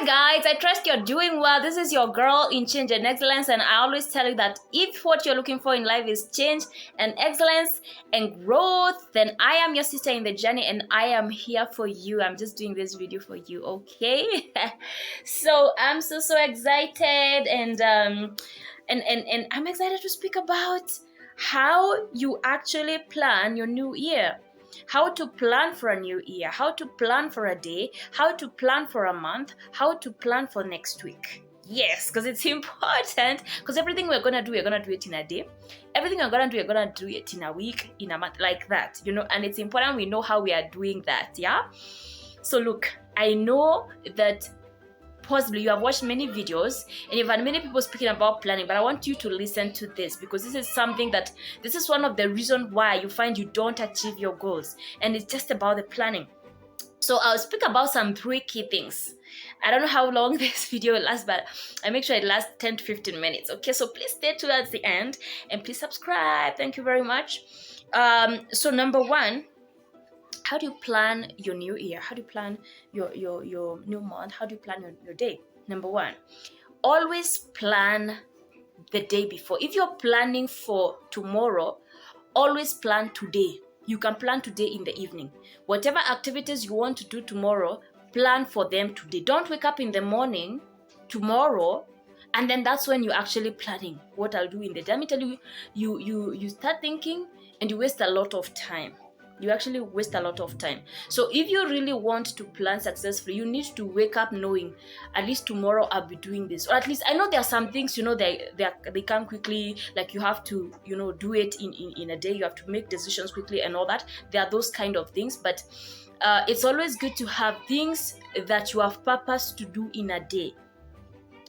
guys, I trust you're doing well. This is your girl in Change and Excellence, and I always tell you that if what you're looking for in life is change and excellence and growth, then I am your sister in the journey and I am here for you. I'm just doing this video for you, okay? So I'm so excited, and I'm excited to speak about how you actually plan your new year. How to plan for a new year, how to plan for a day, how to plan for a month, how to plan for next week. Yes, because it's important, because everything we're gonna do it in a day. Everything we're gonna do it in a week, in a month, like that, and it's important we know how we are doing that. Yeah. So look, I know that possibly you have watched many videos and you've had many people speaking about planning, but I want you to listen to this, because this is one of the reasons why you find you don't achieve your goals, and it's just about the planning. So I'll speak about some 3 key things. I don't know how long this video will last, but I make sure it lasts 10 to 15 minutes. Okay, so please stay towards the end and please subscribe. Thank you very much. So number 1, how do you plan your new year? How do you plan your new month? How do you plan your day? Number 1, always plan the day before. If you're planning for tomorrow, always plan today. You can plan today in the evening. Whatever activities you want to do tomorrow, plan for them today. Don't wake up in the morning tomorrow and then that's when you're actually planning what I'll do in the day. Let me tell you, you start thinking and you waste a lot of time. You actually waste a lot of time. So if you really want to plan successfully, you need to wake up knowing at least tomorrow I'll be doing this. Or at least I know there are some things, they come quickly, like you have to, do it in a day. You have to make decisions quickly and all that. There are those kind of things, but it's always good to have things that you have purpose to do in a day.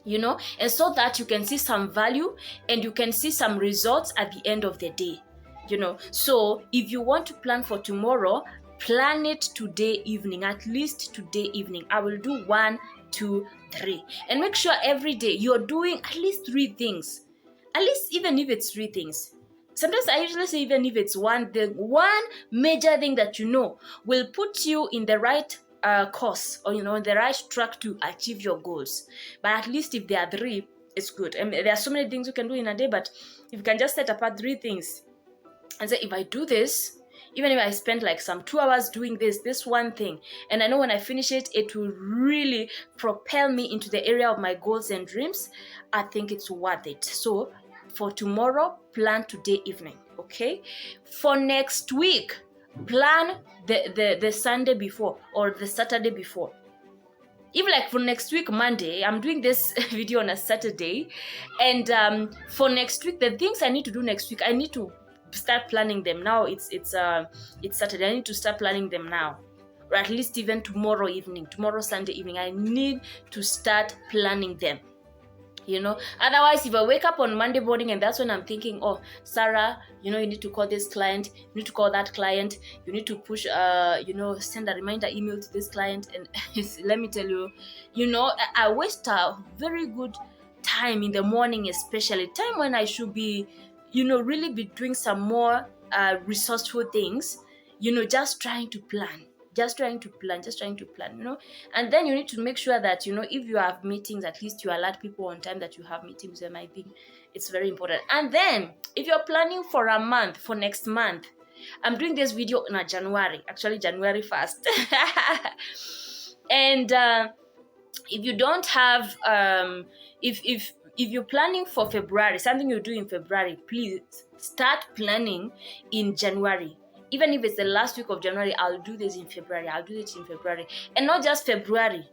And so that you can see some value and you can see some results at the end of the day. So if you want to plan for tomorrow, plan it today evening, at least today evening. I will do 1, 2, 3, and make sure every day you're doing at least 3 things. At least, even if it's 3 things. Sometimes I usually say even if it's one major thing that will put you in the right course, or the right track to achieve your goals. But at least if there are 3, it's good. And there are so many things you can do in a day, but if you can just set apart 3 things and say, if I do this, even if I spend like some 2 hours doing this one thing, and I know when I finish it, it will really propel me into the area of my goals and dreams, I think it's worth it. So for tomorrow, plan today evening, okay? For next week, plan the Sunday before or the Saturday before. Even like for next week, Monday, I'm doing this video on a Saturday, and for next week, the things I need to do next week, I need to start planning them now. It's Saturday. I need to start planning them now, or at least even tomorrow Sunday evening. I need to start planning them. Otherwise, if I wake up on Monday morning and that's when I'm thinking, oh, Sarah, you need to call this client, you need to call that client, you need to push, send a reminder email to this client, and let me tell you, I waste a very good time in the morning, especially time when I should be really be doing some more resourceful things, just trying to plan, and then you need to make sure that, if you have meetings, at least you alert people on time that you have meetings. And I think it's very important. And then if you're planning for a month, for next month, I'm doing this video in January 1st. And if you don't have, if you're planning for February, something you do in February, please start planning in January. Even if it's the last week of January, I'll do this in February. And not just February.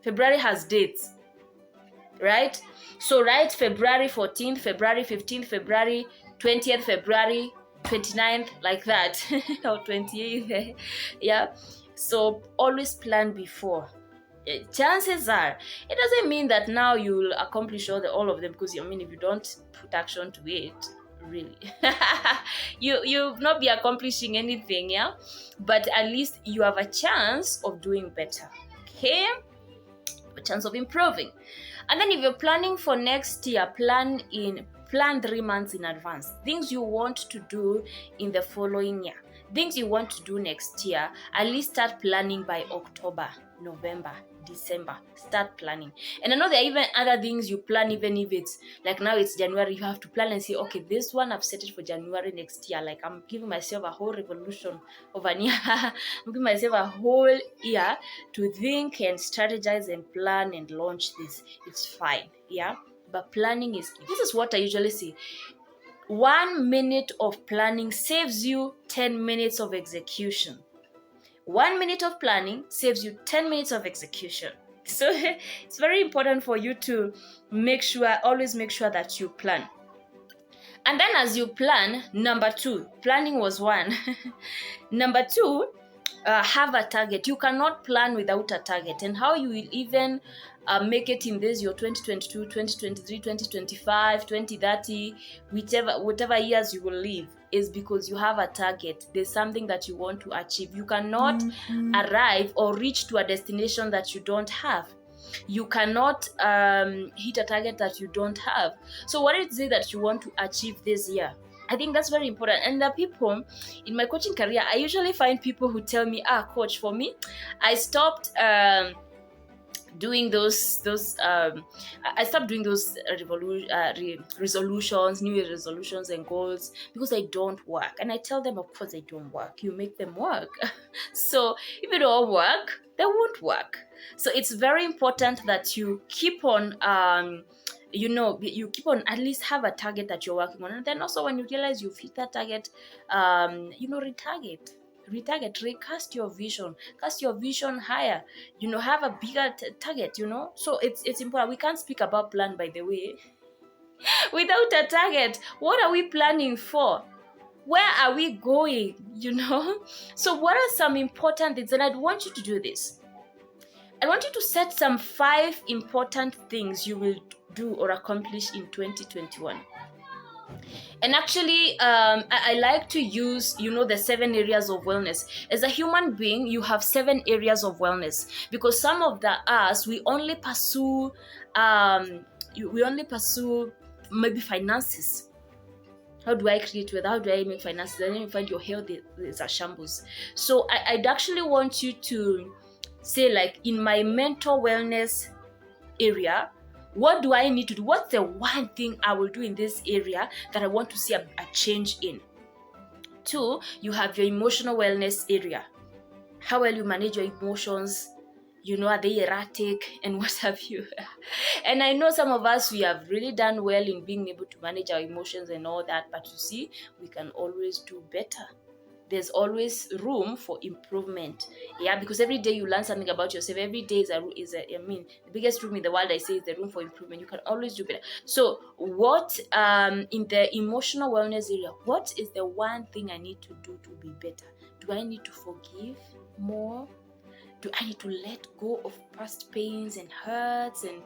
February has dates, right? So write February 14th, February 15th, February 20th, February 29th, like that. Or 28th. Yeah. So always plan before. Chances are, it doesn't mean that now you'll accomplish all of them, because if you don't put action to it, really, you'll not be accomplishing anything, yeah. But at least you have a chance of doing better, okay? A chance of improving. And then if you're planning for next year, plan 3 months in advance. Things you want to do in the following year, things you want to do next year. At least start planning by October, November, December. Start planning. And I know there are even other things you plan, even if it's like now it's January, you have to plan and say, okay, this one I've set it for January next year. Like I'm giving myself a whole revolution of an year. I'm giving myself a whole year to think and strategize and plan and launch this. It's fine, yeah? But planning is key. This is what I usually say. 1 minute of planning saves you 10 minutes of execution. 1 minute of planning saves you 10 minutes of execution. So it's very important for you to always make sure that you plan. And then as you plan, number 2, planning was 1. Number 2, have a target. You cannot plan without a target. And how you will even make it in this your 2022, 2023, 2025, 2030, whatever years you will live, is because you have a target. There's something that you want to achieve. You cannot arrive or reach to a destination that you don't have. You cannot hit a target that you don't have. So what is it that you want to achieve this year? I think that's very important. And the people in my coaching career, I usually find people who tell me, coach, for me, I stopped doing those I stopped doing those resolutions, New Year resolutions and goals, because they don't work. And I tell them, of course they don't work. You make them work. So if it don't work, they won't work. So it's very important that you keep on you keep on at least have a target that you're working on. And then also when you realize you've hit that target, retarget, recast your vision, cast your vision higher, have a bigger target, So it's important. We can't speak about plan, by the way, without a target. What are we planning for? Where are we going, So what are some important things? And I'd want you to do this. I want you to set some 5 important things you will do or accomplish in 2021. And actually, I like to use, the 7 areas of wellness. As a human being, you have 7 areas of wellness, because some of us, we only pursue maybe finances. How do I create wealth? How do I make finances? And then you find your health is a shambles. So I'd actually want you to say, like, in my mental wellness area, what do I need to do? What's the one thing I will do in this area that I want to see a change in? 2, you have your emotional wellness area. How well you manage your emotions, are they erratic and what have you? And I know some of us, we have really done well in being able to manage our emotions and all that, but you see, we can always do better. There's always room for improvement, because every day you learn something about yourself. Every day the biggest room in the world, I say, is the room for improvement. You can always do better. So what, in the emotional wellness area, what is the one thing I need to do to be better? Do I need to forgive more? Do I need to let go of past pains and hurts and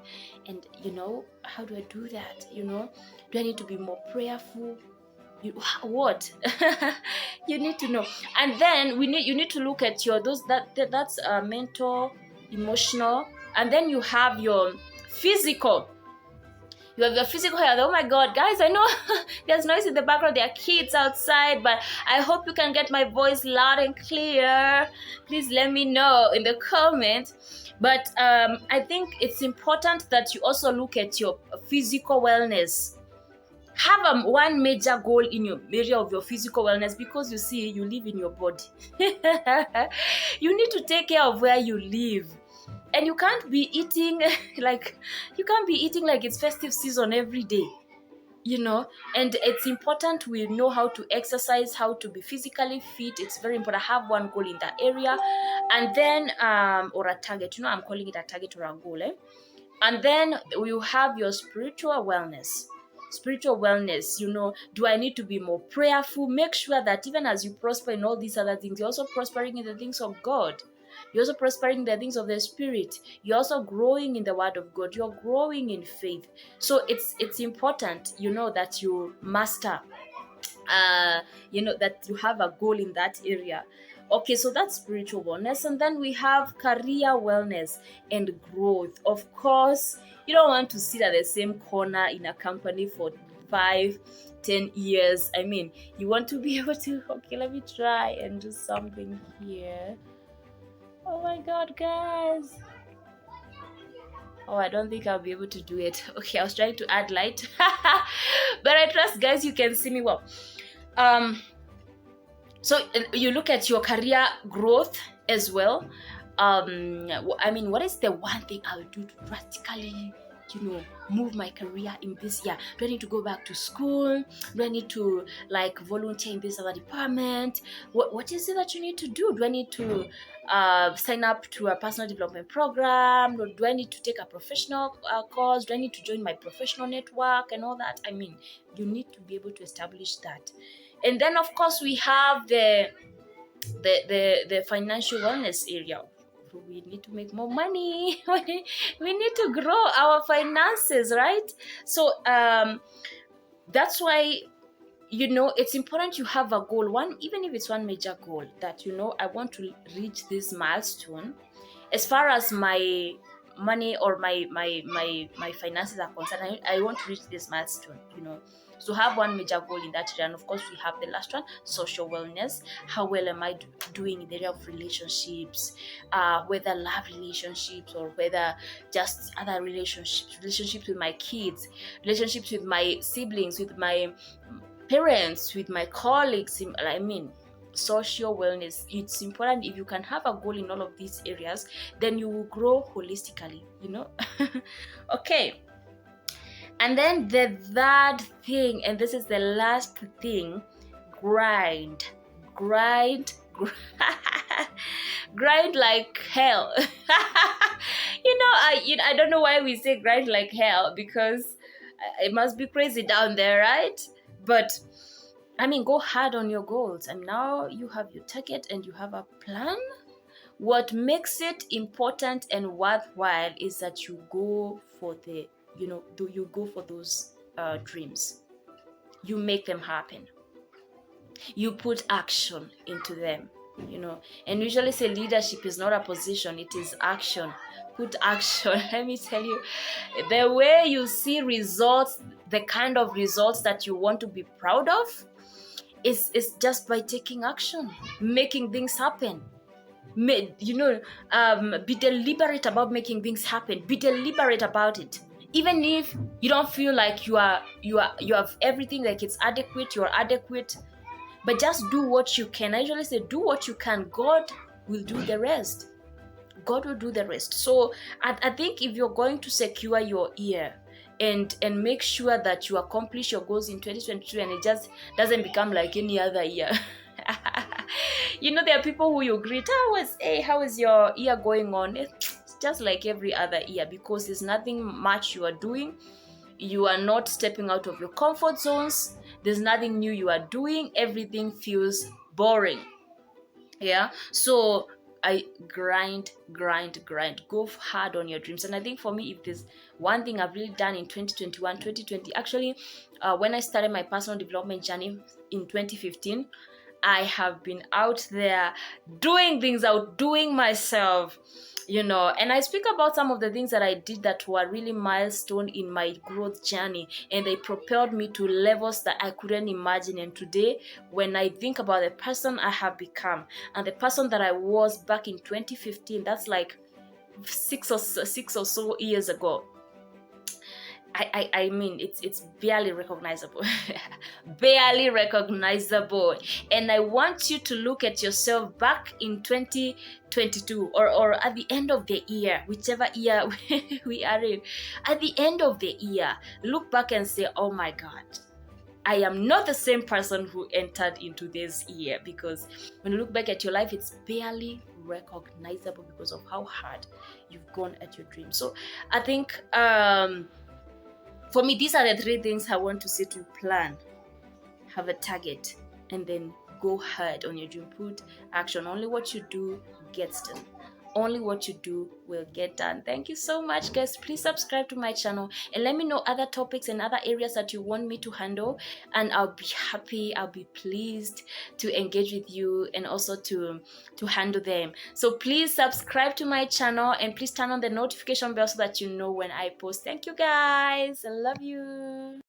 how do I do that? Do I need to be more prayerful? What? You need to know. And then you need to look at that's mental, emotional, and then you have your physical. You have your physical health. Oh my God, guys, I know there's noise in the background. There are kids outside, but I hope you can get my voice loud and clear. Please let me know in the comments. But I think it's important that you also look at your physical wellness. Have one major goal in your area of your physical wellness, because you see, you live in your body. You need to take care of where you live. And you can't be eating like it's festive season every day, and it's important we know how to exercise, how to be physically fit. It's very important. Have one goal in that area, and then or a target, I'm calling it a target or a goal, and then you have your spiritual wellness. Do I need to be more prayerful? Make sure that even as you prosper in all these other things, you're also prospering in the things of God. You're also prospering in the things of the Spirit. You're also growing in the Word of God. You're growing in faith. So it's important, that you master, that you have a goal in that area. Okay, so that's spiritual wellness. And then we have career wellness and growth. Of course, you don't want to sit at the same corner in a company for 5-10 years. You want to be able to, okay, let me try and do something here. Oh my God, guys. Oh, I don't think I'll be able to do it. Okay, I was trying to add light. But I trust, guys, you can see me well. So you look at your career growth as well. I mean, what is the one thing I'll do to drastically, move my career in this year? Do I need to go back to school? Do I need to like volunteer in this other department? What is it that you need to do? Do I need to sign up to a personal development program? Or do I need to take a professional course? Do I need to join my professional network and all that? I mean, you need to be able to establish that. And then of course we have the financial wellness area. We need to make more money. We need to grow our finances, right? So that's why it's important you have a goal, one, even if it's one major goal, that I want to reach this milestone. As far as my money or my finances are concerned, I want to reach this milestone. So have one major goal in that area. And of course we have the last one, social wellness. How well am I doing in the area of relationships, whether love relationships or whether just other relationships with my kids, relationships with my siblings, with my parents, with my colleagues. I mean, social wellness, it's important. If you can have a goal in all of these areas, then you will grow holistically. Okay. And then the third thing, and this is the last thing, grind grind like hell. I don't know why we say grind like hell, because it must be crazy down there, right? But I mean, go hard on your goals, and now you have your target and you have a plan. What makes it important and worthwhile is that you go for you go for those dreams. You make them happen. You put action into them. And usually say leadership is not a position, it is action. Put action. Let me tell you, the way you see results, the kind of results that you want to be proud of, is just by taking action, making things happen. Be deliberate about making things happen. Be deliberate about it. Even if you don't feel like you have everything, like it's adequate, you're adequate, but just do what you can. I usually say, do what you can. God will do the rest. God will do the rest. So I think if you're going to secure your year and make sure that you accomplish your goals in 2022, and it just doesn't become like any other year. There are people who you greet, how is your year going on? It's just like every other year, because there's nothing much you are doing. You are not stepping out of your comfort zones. There's nothing new you are doing. Everything feels boring. Yeah. So I grind. Go hard on your dreams. And I think for me, if there's one thing I've really done in 2020, actually, when I started my personal development journey in 2015, I have been out there doing things, outdoing myself, and I speak about some of the things that I did that were really milestone in my growth journey, and they propelled me to levels that I couldn't imagine. And today, when I think about the person I have become and the person that I was back in 2015, that's like six or so years ago. I mean, it's barely recognizable. Barely recognizable. And I want you to look at yourself back in 2022 or at the end of the year, whichever year we are in. At the end of the year, look back and say, oh my God, I am not the same person who entered into this year. Because when you look back at your life, it's barely recognizable because of how hard you've gone at your dreams. So I think for me, these are the three things I want to say to plan. Have a target, and then go hard on your dream. Put action. Only what you do gets done. Only what you do will get done. Thank you so much, guys. Please subscribe to my channel and let me know other topics and other areas that you want me to handle, and I'll be happy, I'll be pleased to engage with you and also to handle them. So please subscribe to my channel and please turn on the notification bell so that you know when I post. Thank you, guys. I love you.